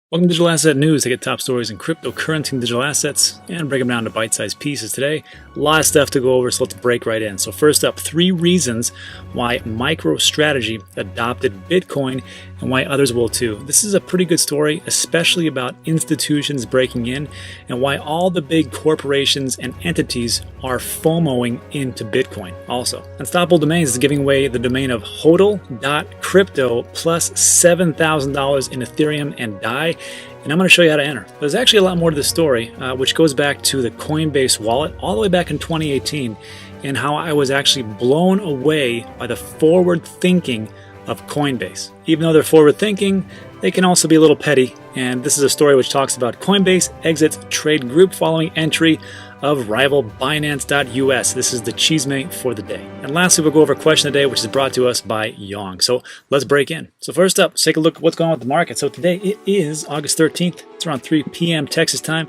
Welcome to Digital Asset News. I get top stories in cryptocurrency and digital assets and break them down to bite-sized pieces today. A lot of stuff to go over, so let's break right in. So first up, 3 reasons why MicroStrategy adopted Bitcoin and why others will too. This is a pretty good story, especially about institutions breaking in and why all the big corporations and entities are FOMOing into Bitcoin also. Unstoppable Domains is giving away the domain of hodl.crypto plus $7,000 in Ethereum and DAI. And I'm going to show you how to enter. There's actually a lot more to the story, which goes back to the Coinbase wallet all the way back in 2018 and how I was actually blown away by the forward thinking of Coinbase. Even though they're forward thinking, they can also be a little petty. And this is a story which talks about Coinbase exits trade group following entry of rival Binance.us. This is the chisme for the day. And lastly, we'll go over a question of the day, which is brought to us by Yong. So let's break in. So first up, let's take a look at what's going on with the market. So today it is August 13th. It's around 3 p.m. Texas time.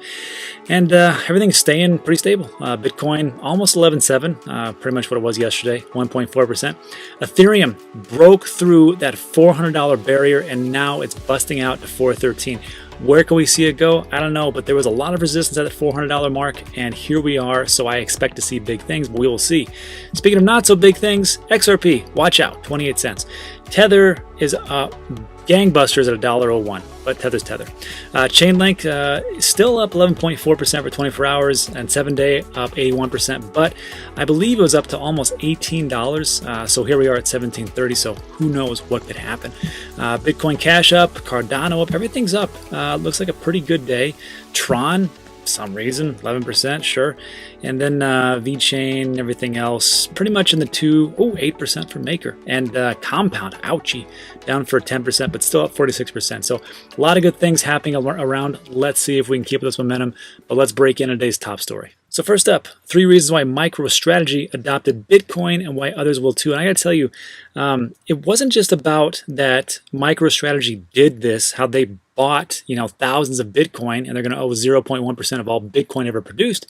And everything's staying pretty stable. Bitcoin almost 11.7, pretty much what it was yesterday, 1.4%. Ethereum broke through that $400 barrier and now it's busting out to 413. Where can we see it go? I don't know, but there was a lot of resistance at the $400 mark, and here we are, so I expect to see big things, but we will see. Speaking of not so big things, XRP, watch out, 28 cents. Tether is gangbusters at $1.01, but Tether's Tether. Chainlink still up 11.4% for 24 hours, and 7-day up 81%, but I believe it was up to almost $18, so here we are at $17.30, so who knows what could happen. Bitcoin Cash up, Cardano up, everything's up. Looks like a pretty good day. Tron, some reason 11%, sure, and then VeChain, everything else pretty much in the 8% for Maker, and Compound, ouchie, down for 10% but still up 46%. So a lot of good things happening around. Let's see if we can keep this momentum, but let's break in today's top story. So first up, 3 reasons why MicroStrategy adopted Bitcoin and why others will too. And I gotta tell you, it wasn't just about that MicroStrategy did this, how they bought thousands of Bitcoin and they're going to owe 0.1% of all Bitcoin ever produced,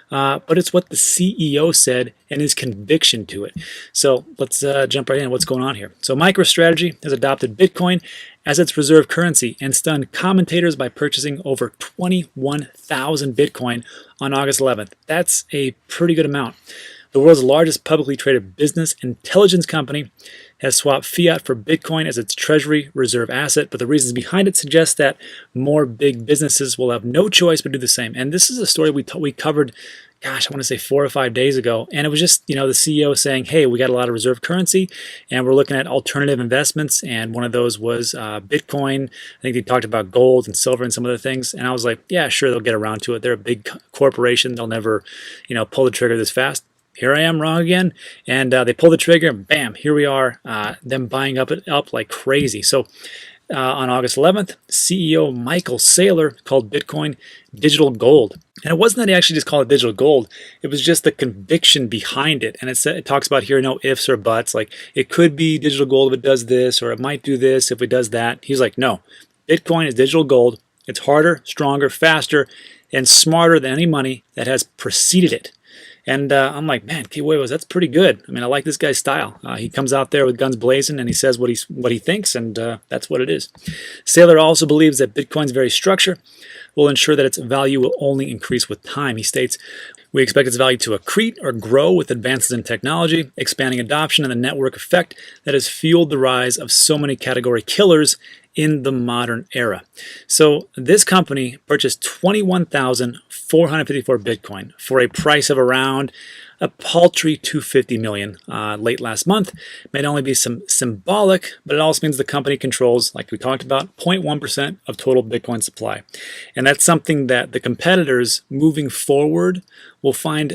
but it's what the CEO said and his conviction to it. So let's jump right in. What's going on here? So MicroStrategy has adopted Bitcoin as its reserve currency and stunned commentators by purchasing over 21,000 Bitcoin on August 11th. That's a pretty good amount. The world's largest publicly traded business intelligence company has swapped fiat for Bitcoin as its treasury reserve asset, but the reasons behind it suggest that more big businesses will have no choice but do the same. And this is a story we covered, gosh, I want to say 4 or 5 days ago, and it was just the CEO saying, hey, we got a lot of reserve currency and we're looking at alternative investments, and one of those was Bitcoin. I think they talked about gold and silver and some other things, and I was like, yeah, sure, they'll get around to it. They're a big corporation, they'll never pull the trigger this fast. Here I am wrong again, and they pull the trigger and bam, here we are, them buying up like crazy. So on August 11th, CEO Michael Saylor called Bitcoin digital gold. And it wasn't that he actually just called it digital gold. It was just the conviction behind it. And it talks about here no ifs or buts, like it could be digital gold if it does this, or it might do this if it does that. He's like, no, Bitcoin is digital gold. It's harder, stronger, faster, and smarter than any money that has preceded it. And I'm like, man, Key Huevos, that's pretty good. I mean, I like this guy's style. He comes out there with guns blazing and he says what he thinks, and that's what it is. Saylor also believes that Bitcoin's very structure will ensure that its value will only increase with time. He states, we expect its value to accrete or grow with advances in technology, expanding adoption, and the network effect that has fueled the rise of so many category killers in the modern era. So this company purchased 21,454 Bitcoin for a price of around a paltry $250 million late last month. May only be some symbolic, but it also means the company controls, like we talked about, 0.1% of total Bitcoin supply. And that's something that the competitors moving forward will find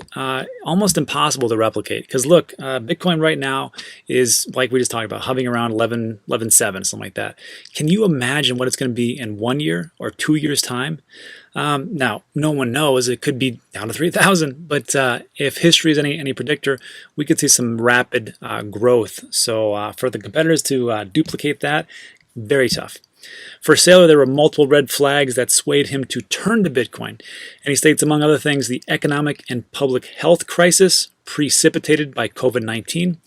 almost impossible to replicate. Because look, Bitcoin right now is, like we just talked about, hovering around 11.7, something like that. Can you imagine what it's going to be in 1 year or 2 years' time? Now, no one knows. It could be down to 3,000, but if history is any predictor, we could see some rapid growth. So for the competitors to duplicate that, very tough. For Saylor, there were multiple red flags that swayed him to turn to Bitcoin. And he states, among other things, the economic and public health crisis precipitated by COVID-19,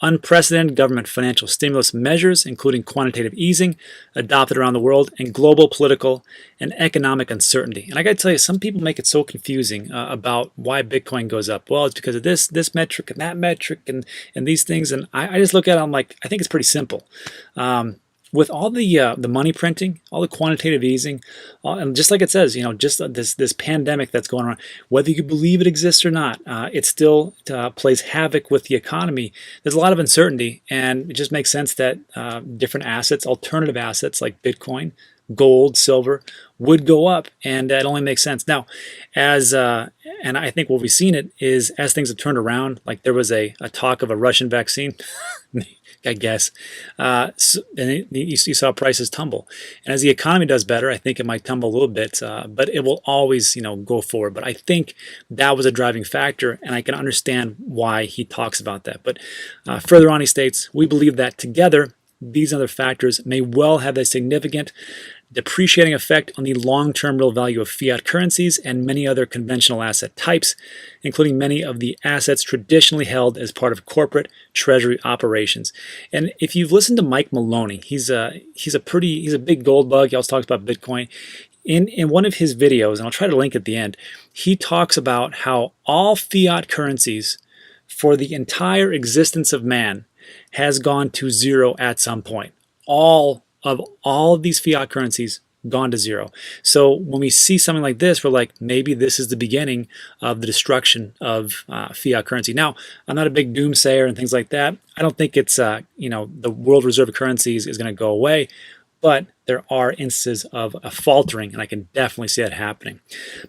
unprecedented government financial stimulus measures, including quantitative easing, adopted around the world, and global political and economic uncertainty. And I got to tell you, some people make it so confusing about why Bitcoin goes up. Well, it's because of this metric and that metric and these things. And I just look at it, I'm like, I think it's pretty simple. With all the money printing, all the quantitative easing, and just like it says, just this pandemic that's going on, whether you believe it exists or not, it still plays havoc with the economy. There's a lot of uncertainty, and it just makes sense that different assets, alternative assets like Bitcoin, gold, silver, would go up, and that only makes sense. Now, and I think what we've seen it is as things have turned around, like there was a talk of a Russian vaccine. I guess, and you saw prices tumble. And as the economy does better, I think it might tumble a little bit, but it will always, go forward. But I think that was a driving factor, and I can understand why he talks about that. But further on, he states, we believe that together, these other factors may well have a significant depreciating effect on the long-term real value of fiat currencies and many other conventional asset types, including many of the assets traditionally held as part of corporate treasury operations. And if you've listened to Mike Maloney, he's a big gold bug. He also talks about Bitcoin. In one of his videos, and I'll try to link at the end, he talks about how all fiat currencies for the entire existence of man has gone to zero at some point. All of these fiat currencies gone to zero. So when we see something like this, we're like, maybe this is the beginning of the destruction of fiat currency. Now, I'm not a big doomsayer and things like that. I don't think it's, the world reserve currencies is going to go away, but there are instances of a faltering, and I can definitely see that happening.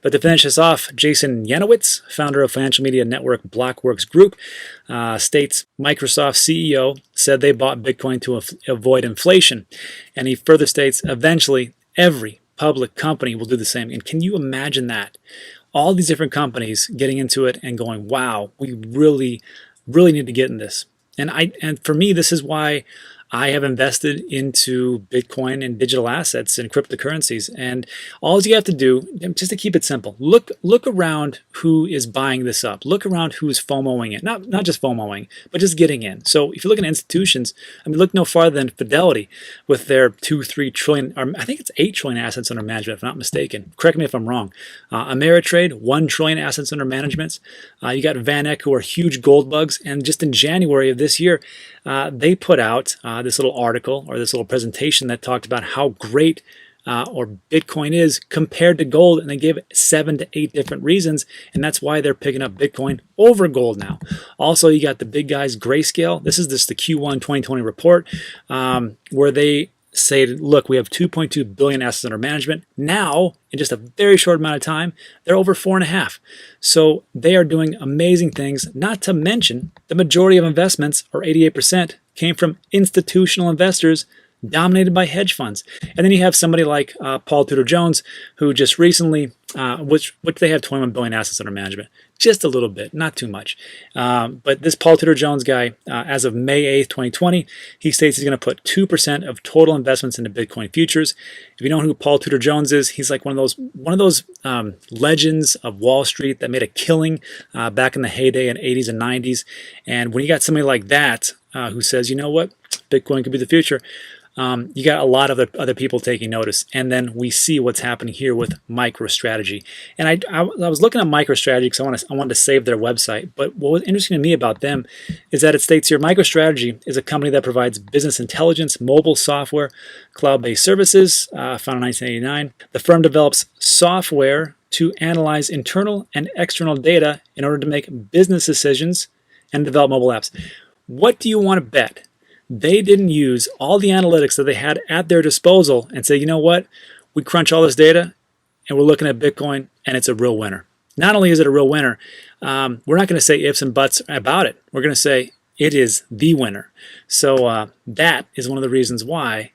But to finish this off, Jason Yanowitz, founder of financial media network Blockworks Group, states Microsoft CEO said they bought Bitcoin to avoid inflation. And he further states, eventually, every public company will do the same. And can you imagine that? All these different companies getting into it and going, wow, we really, really need to get in this. And for me, this is why I have invested into Bitcoin and digital assets and cryptocurrencies. And all you have to do, just to keep it simple, look around who is buying this up. Look around who is FOMOing it. Not just FOMOing, but just getting in. So if you look at institutions, look no farther than Fidelity with their 2-3 trillion, or I think it's 8 trillion assets under management, if I'm not mistaken. Correct me if I'm wrong. Ameritrade, 1 trillion assets under management. You got VanEck, who are huge gold bugs. And just in January of this year, they put out this little article or this little presentation that talked about how great or Bitcoin is compared to gold, and they gave 7 to 8 different reasons, and that's why they're picking up Bitcoin over gold now. Also, you got the big guys, Grayscale. This is the Q1 2020 report where they say, look, we have 2.2 billion assets under management. Now, in just a very short amount of time, they're over 4.5. So they are doing amazing things, not to mention the majority of investments, or 88%, came from institutional investors dominated by hedge funds. And then you have somebody like Paul Tudor Jones, who just recently, which they have 21 billion assets under management. Just a little bit, not too much. But this Paul Tudor Jones guy, as of May 8th, 2020, he states he's going to put 2% of total investments into Bitcoin futures. If you know who Paul Tudor Jones is, he's like one of those legends of Wall Street that made a killing back in the heyday in 80s and 90s. And when you got somebody like that who says, you know what, Bitcoin could be the future, you got a lot of other people taking notice. And then we see what's happening here with MicroStrategy. And I was looking at MicroStrategy because I wanted to save their website. But what was interesting to me about them is that it states here, MicroStrategy is a company that provides business intelligence, mobile software, cloud-based services, founded in 1989. The firm develops software to analyze internal and external data in order to make business decisions and develop mobile apps. What do you want to bet? They didn't use all the analytics that they had at their disposal and say, you know what, we crunch all this data and we're looking at Bitcoin and it's a real winner. Not only is it a real winner, we're not going to say ifs and buts about it. We're going to say it is the winner. So that is one of the reasons why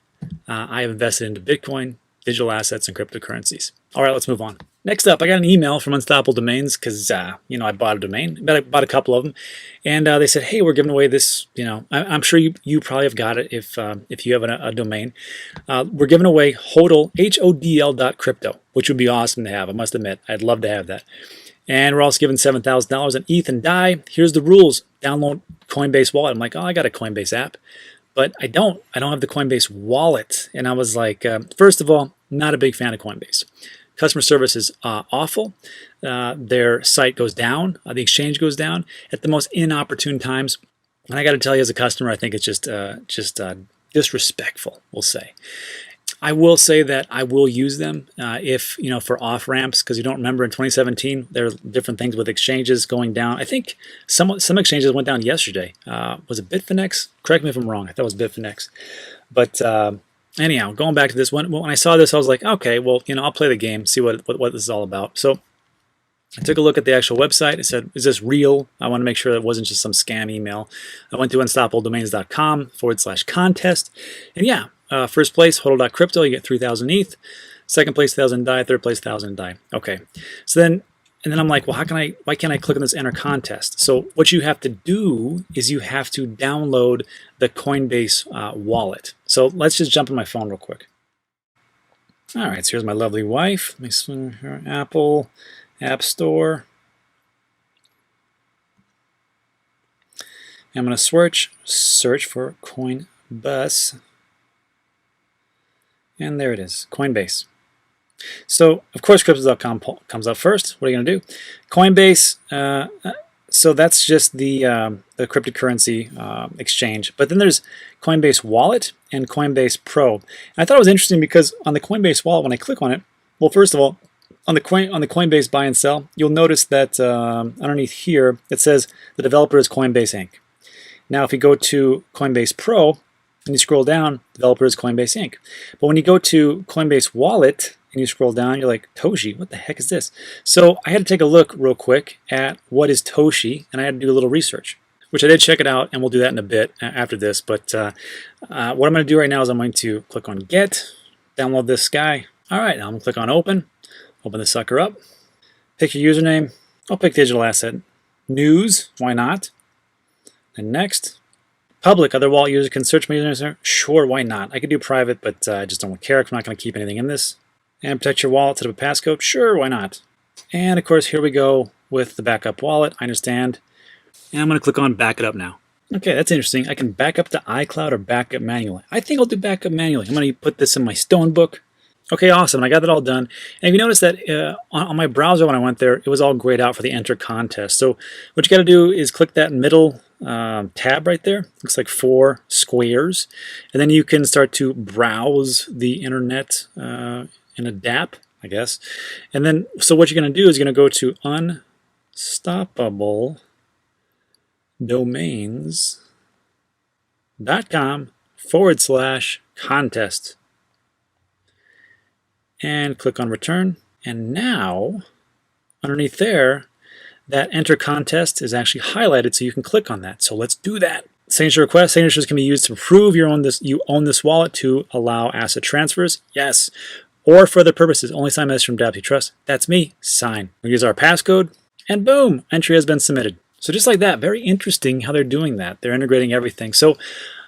I have invested into Bitcoin, digital assets, and cryptocurrencies. All right, let's move on. Next up, I got an email from Unstoppable Domains because, I bought a domain, but I bought a couple of them. And they said, hey, we're giving away this, I'm sure you probably have got it if you have a domain. We're giving away HODL, HODL.crypto, which would be awesome to have. I must admit, I'd love to have that. And we're also given $7,000 in ETH and DAI. Here's the rules. Download Coinbase Wallet. I'm like, oh, I got a Coinbase app. But I don't have the Coinbase wallet. And I was like, first of all, not a big fan of Coinbase. Customer service is awful. Their site goes down. The exchange goes down at the most inopportune times. And I got to tell you, as a customer, I think it's just disrespectful, we'll say. I will say that I will use them if, for off ramps, because you don't remember in 2017, there are different things with exchanges going down. I think some exchanges went down yesterday. Was it Bitfinex? Correct me if I'm wrong. I thought it was Bitfinex. But anyhow, going back to this, when I saw this, I was like, okay, well, I'll play the game, see what this is all about. So I took a look at the actual website. I said, is this real? I want to make sure that it wasn't just some scam email. I went to unstoppabledomains.com/contest. And yeah, first place, hodl.crypto, you get 3,000 ETH. Second place, 1,000 DAI. Third place, 1,000 DAI. Okay. So then I'm like, well, why can't I click on this enter contest? So what you have to do is you have to download the Coinbase wallet. So let's just jump on my phone real quick. All right, so here's my lovely wife. Let me swing her Apple App Store. I'm going to search for Coinbase. And there it is, Coinbase. So, of course, Crypto.com comes up first. What are you going to do? Coinbase, so that's just the cryptocurrency exchange. But then there's Coinbase Wallet and Coinbase Pro. And I thought it was interesting because on the Coinbase Wallet, when I click on it, well, first of all, on the Coinbase buy and sell, you'll notice that underneath here, it says the developer is Coinbase Inc. Now, if you go to Coinbase Pro, and you scroll down, developer is Coinbase Inc. But when you go to Coinbase Wallet and you scroll down, you're like, Toshi, what the heck is this? So I had to take a look real quick at what is Toshi, and I had to do a little research, which I did check it out, and we'll do that in a bit after this. But what I'm going to do right now is I'm going to click on Get, download this guy. All right, now I'm going to click on Open the sucker up, pick your username. I'll pick digital asset. News, why not? And next. Public, other wallet users can search my username. Sure, why not? I could do private, but I just don't care. I'm not going to keep anything in this. And protect your wallet, set up a passcode. Sure, why not? And of course, here we go with the backup wallet. I understand. And I'm going to click on back it up now. Okay, that's interesting. I can back up to iCloud or back up manually. I think I'll do backup manually. I'm going to put this in my Stone book. Okay, awesome. I got that all done. And if you notice that on my browser when I went there, it was all grayed out for the enter contest. So what you got to do is click that middle tab right there. Looks like 4 squares. And then you can start to browse the internet in a dApp, I guess. And then, so what you're going to do is you're going to go to unstoppabledomains.com/contest. And click on return. And now, underneath there, that enter contest is actually highlighted, so you can click on that. So let's do that. Signature request. Signatures can be used to prove you own this wallet to allow asset transfers. Yes. Or for other purposes. Only sign message from dApps you trust. That's me. Sign. We use our passcode, and boom, entry has been submitted. So just like that, very interesting how they're doing that. They're integrating everything. So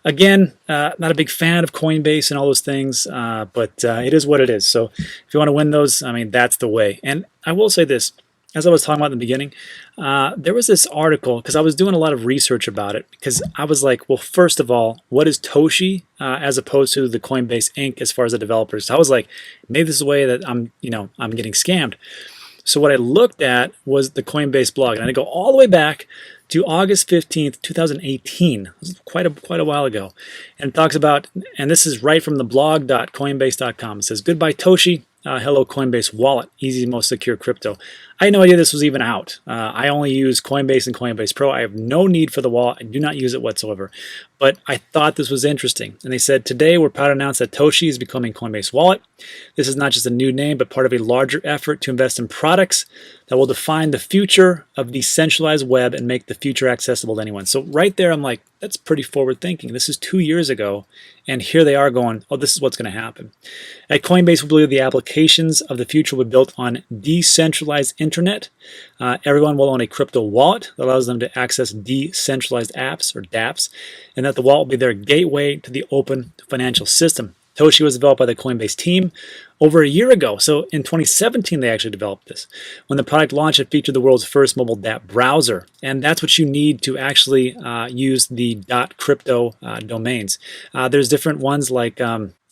again, not a big fan of Coinbase and all those things, but it is what it is. So if you want to win those, I mean, that's the way. And I will say this, as I was talking about in the beginning, there was this article, because I was doing a lot of research about it, because I was like, well, first of all, what is Toshi as opposed to the Coinbase Inc. as far as the developers? So I was like, maybe this is the way that I'm getting scammed. So what I looked at was the Coinbase blog, and I go all the way back to August 15th, 2018. This is quite a while ago. And it talks about, and this is right from the blog.coinbase.com. It says, goodbye Toshi, hello Coinbase Wallet, easy, most secure crypto. I had no idea this was even out. I only use Coinbase and Coinbase Pro. I have no need for the wallet. I do not use it whatsoever. But I thought this was interesting. And they said, today we're proud to announce that Toshi is becoming Coinbase Wallet. This is not just a new name, but part of a larger effort to invest in products that will define the future of decentralized web and make the future accessible to anyone. So right there, I'm like, that's pretty forward thinking. This is 2 years ago, and here they are going, oh, this is what's going to happen. At Coinbase, we believe the applications of the future will be built on decentralized internet. Everyone will own a crypto wallet that allows them to access decentralized apps or dApps, and that the wallet will be their gateway to the open financial system. Toshi was developed by the Coinbase team over a year ago. So in 2017, they actually developed this. When the product launched, it featured the world's first mobile dApp browser. And that's what you need to actually use the .crypto domains. There's different ones like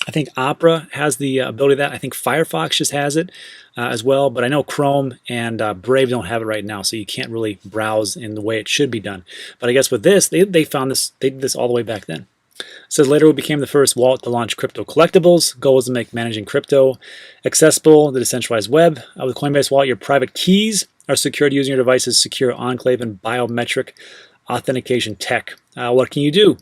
I think Opera has the ability of that. I think Firefox just has it as well. But I know Chrome and Brave don't have it right now, so you can't really browse in the way it should be done. But I guess with this, they found this, they did this all the way back then. It says later we became the first wallet to launch crypto collectibles. Goal was to make managing crypto accessible, the decentralized web. With Coinbase Wallet, your private keys are secured using your device's secure enclave and biometric authentication tech. What can you do?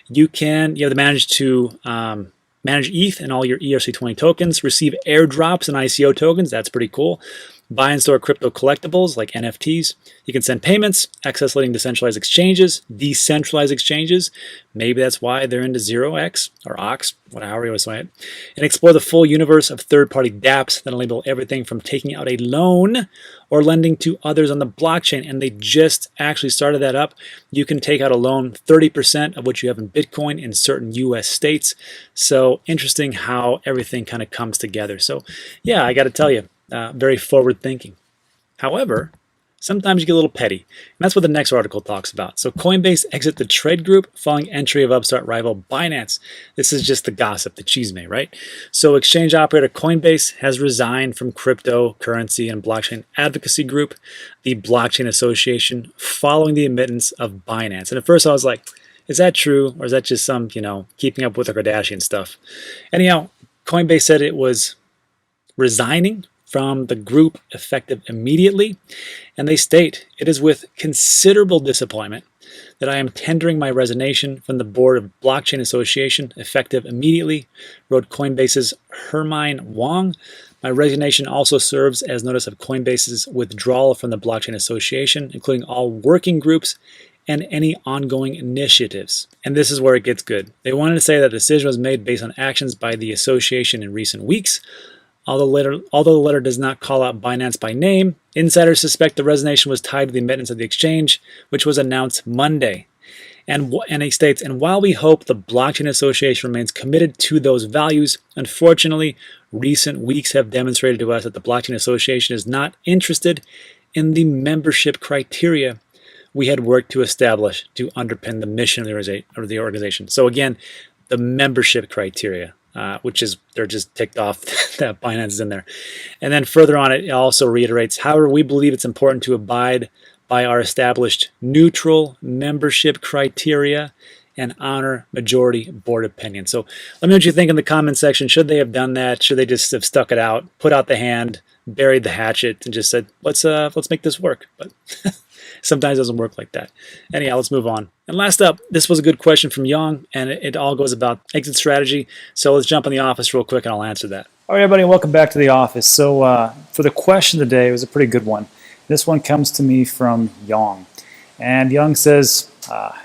You have to manage ETH and all your ERC20 tokens, receive airdrops and ICO tokens. That's pretty cool. Buy and store crypto collectibles like NFTs. You can send payments, access leading decentralized exchanges, decentralized exchanges. Maybe that's why they're into 0x or OX, however you want to say it. And explore the full universe of third-party dApps that enable everything from taking out a loan or lending to others on the blockchain. And they just actually started that up. You can take out a loan 30% of what you have in Bitcoin in certain US states. So interesting how everything kind of comes together. So yeah, I got to tell you, very forward thinking. However, sometimes you get a little petty, and that's what the next article talks about. So Coinbase exit the trade group following entry of upstart rival Binance. This is just the gossip, the chisme, right? So exchange operator Coinbase has resigned from cryptocurrency and blockchain advocacy group, the Blockchain Association, following the admittance of Binance. And at first I was like, is that true, or is that just some, keeping up with the Kardashian stuff? Anyhow, Coinbase said it was resigning from the group effective immediately, and they state, "It is with considerable disappointment that I am tendering my resignation from the board of Blockchain Association effective immediately," wrote Coinbase's Hermine Wong. "My resignation also serves as notice of Coinbase's withdrawal from the Blockchain Association, including all working groups and any ongoing initiatives." And this is where it gets good. They wanted to say that the decision was made based on actions by the association in recent weeks. Although the letter does not call out Binance by name, insiders suspect the resignation was tied to the admittance of the exchange, which was announced Monday. And he states, "And while we hope the Blockchain Association remains committed to those values, unfortunately, recent weeks have demonstrated to us that the Blockchain Association is not interested in the membership criteria we had worked to establish to underpin the mission of the organization." So again, the membership criteria. Which is, they're just ticked off that Binance is in there. And then further on, it also reiterates, "However, we believe it's important to abide by our established neutral membership criteria and honor majority board opinion." So let me know what you think in the comment section. Should they have done that? Should they just have stuck it out, put out the hand, buried the hatchet, and just said, let's make this work? But sometimes it doesn't work like that. Anyhow, let's move on. And last up, this was a good question from Young, and it all goes about exit strategy. So let's jump in the office real quick, and I'll answer that. All right, everybody, welcome back to the office. So for the question today, it was a pretty good one. This one comes to me from Young. And Young says,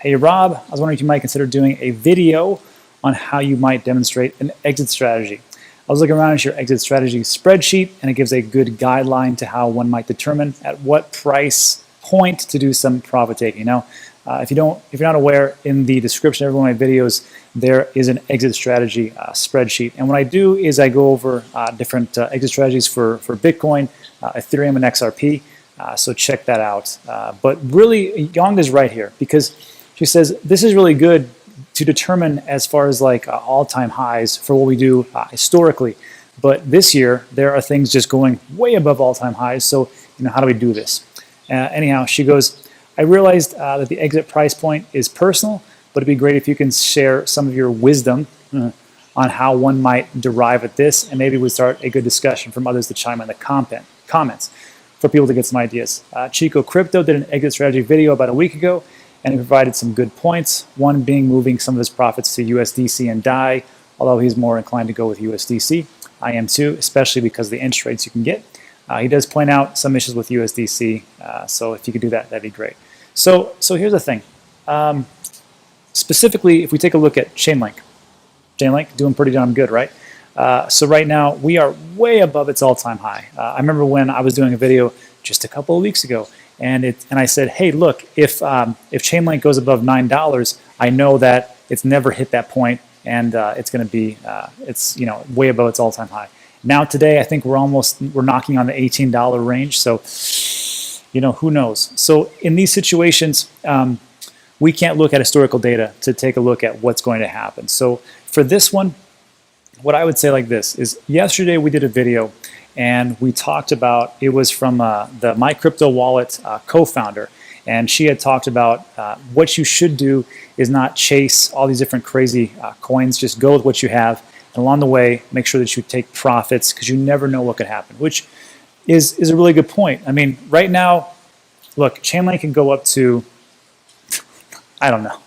"Hey, Rob, I was wondering if you might consider doing a video on how you might demonstrate an exit strategy. I was looking around at your exit strategy spreadsheet, and it gives a good guideline to how one might determine at what price point to do some profit taking." Now, if you're not aware, in the description of every one of my videos, there is an exit strategy spreadsheet. And what I do is I go over different exit strategies for Bitcoin, Ethereum, and XRP. So check that out. But really, Young is right here, because she says this is really good to determine as far as like all-time highs for what we do historically. But this year, there are things just going way above all-time highs. So, how do we do this? Anyhow, she goes, "I realized that the exit price point is personal, but it'd be great if you can share some of your wisdom on how one might derive at this, and maybe we start a good discussion from others to chime in the comments for people to get some ideas." Chico Crypto did an exit strategy video about a week ago, and he provided some good points. One being moving some of his profits to USDC and DAI, although he's more inclined to go with USDC. I am too, especially because of the interest rates you can get. He does point out some issues with USDC, so if you could do that, that'd be great. So here's the thing. Specifically, if we take a look at Chainlink doing pretty darn good, right? So right now, we are way above its all-time high. I remember when I was doing a video just a couple of weeks ago, and I said, hey, look, if Chainlink goes above $9, I know that it's never hit that point and it's going to be it's way above its all-time high. Now today, I think we're knocking on the $18 range. So who knows? So in these situations, we can't look at historical data to take a look at what's going to happen. So for this one, what I would say like this is, yesterday we did a video and we talked about, it was from the My Crypto Wallet co-founder, and she had talked about what you should do is not chase all these different crazy coins, just go with what you have, and along the way make sure that you take profits, because you never know what could happen, which is a really good point. I mean, right now, look, Chainlink can go up to, I don't know.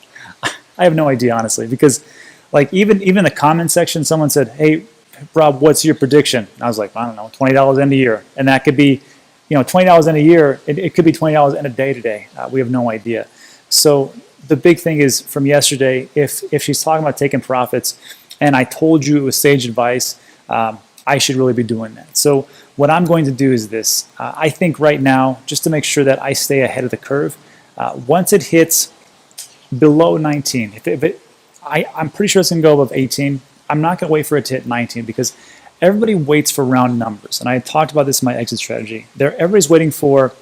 I have no idea, honestly, because like even the comment section, someone said, "Hey, Rob, what's your prediction?" And I was like, I don't know, $20 end of year. And that could be, $20 end of year. It could be $20 end of day today. We have no idea. So the big thing is from yesterday, if she's talking about taking profits, and I told you it was sage advice, I should really be doing that. So what I'm going to do is this. I think right now, just to make sure that I stay ahead of the curve, once it hits below 19, I'm pretty sure it's going to go above 18. I'm not going to wait for it to hit 19, because everybody waits for round numbers. And I talked about this in my exit strategy. Everybody's waiting for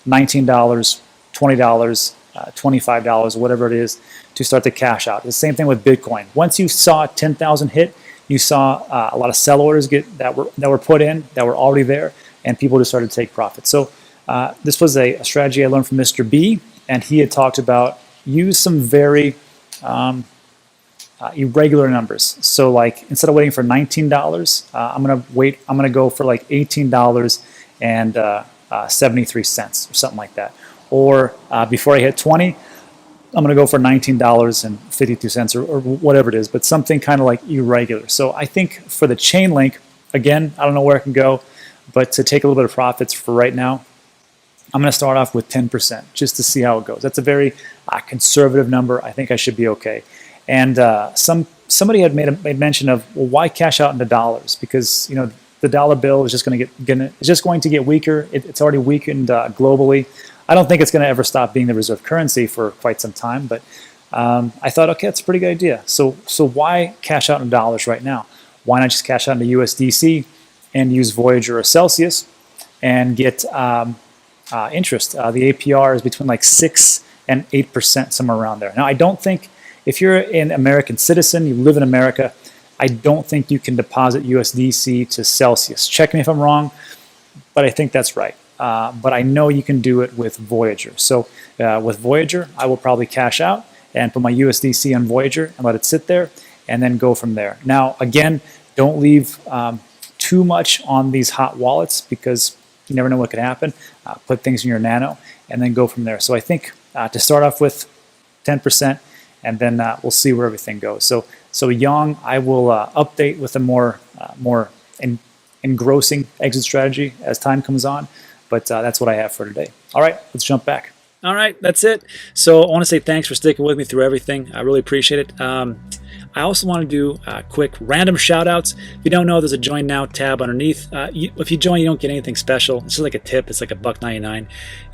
$19, $20, $25, whatever it is, to start to cash out. The same thing with Bitcoin. Once you saw 10,000 hit, you saw a lot of sell orders that were put in, that were already there, and people just started to take profit. So this was a strategy I learned from Mr. B, and he had talked about use some very irregular numbers. So like, instead of waiting for $19, I'm gonna go for like $18 and 73 cents or something like that. Or before I hit 20, I'm gonna go for $19.52 or whatever it is, but something kind of like irregular. So I think for the Chainlink, again, I don't know where it can go, but to take a little bit of profits for right now, I'm gonna start off with 10% just to see how it goes. That's a very conservative number. I think I should be okay. And somebody had made mention of, well, why cash out into dollars? Because the dollar bill is just going to get weaker. It's already weakened globally. I don't think it's going to ever stop being the reserve currency for quite some time. But I thought, okay, that's a pretty good idea. So why cash out in dollars right now? Why not just cash out into USDC and use Voyager or Celsius and get interest? The APR is between like 6 and 8%, somewhere around there. Now, I don't think, if you're an American citizen, you live in America, I don't think you can deposit USDC to Celsius. Check me if I'm wrong, but I think that's right. But I know you can do it with Voyager. So with Voyager, I will probably cash out and put my USDC on Voyager and let it sit there and then go from there. Now, again, don't leave too much on these hot wallets, because you never know what could happen. Put things in your Nano and then go from there. So I think to start off with 10%, and then we'll see where everything goes. So Yang, I will update with a more engrossing exit strategy as time comes on, but that's what I have for today. All right, let's jump back. All right, that's it. So I want to say thanks for sticking with me through everything. I really appreciate it. I also want to do quick random shout outs. If you don't know, there's a join now tab underneath. If you join, you don't get anything special. It's just like a tip. It's like $1.99.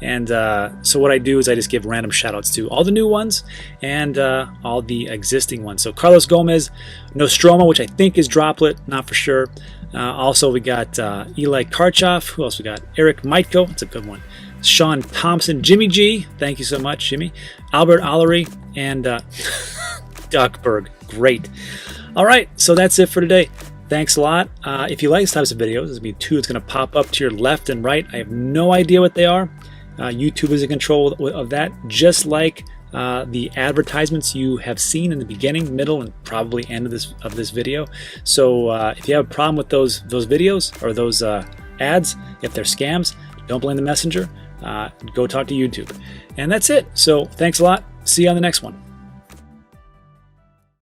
And so what I do is I just give random shout outs to all the new ones and all the existing ones. So Carlos Gomez, Nostromo, which I think is Droplet, not for sure. Also, we got Eli Karchov. Who else we got? Eric Mitko. That's a good one. Sean Thompson, Jimmy G. Thank you so much, Jimmy. Albert Allery, and Duckberg. Great. All right, so that's it for today. Thanks a lot. If you like these types of videos, there's going to be two that's going to pop up to your left and right. I have no idea what they are. YouTube is in control of that, just like the advertisements you have seen in the beginning, middle, and probably end of this video. So if you have a problem with those videos or those ads, if they're scams, don't blame the messenger. Go talk to YouTube. And that's it. So thanks a lot. See you on the next one.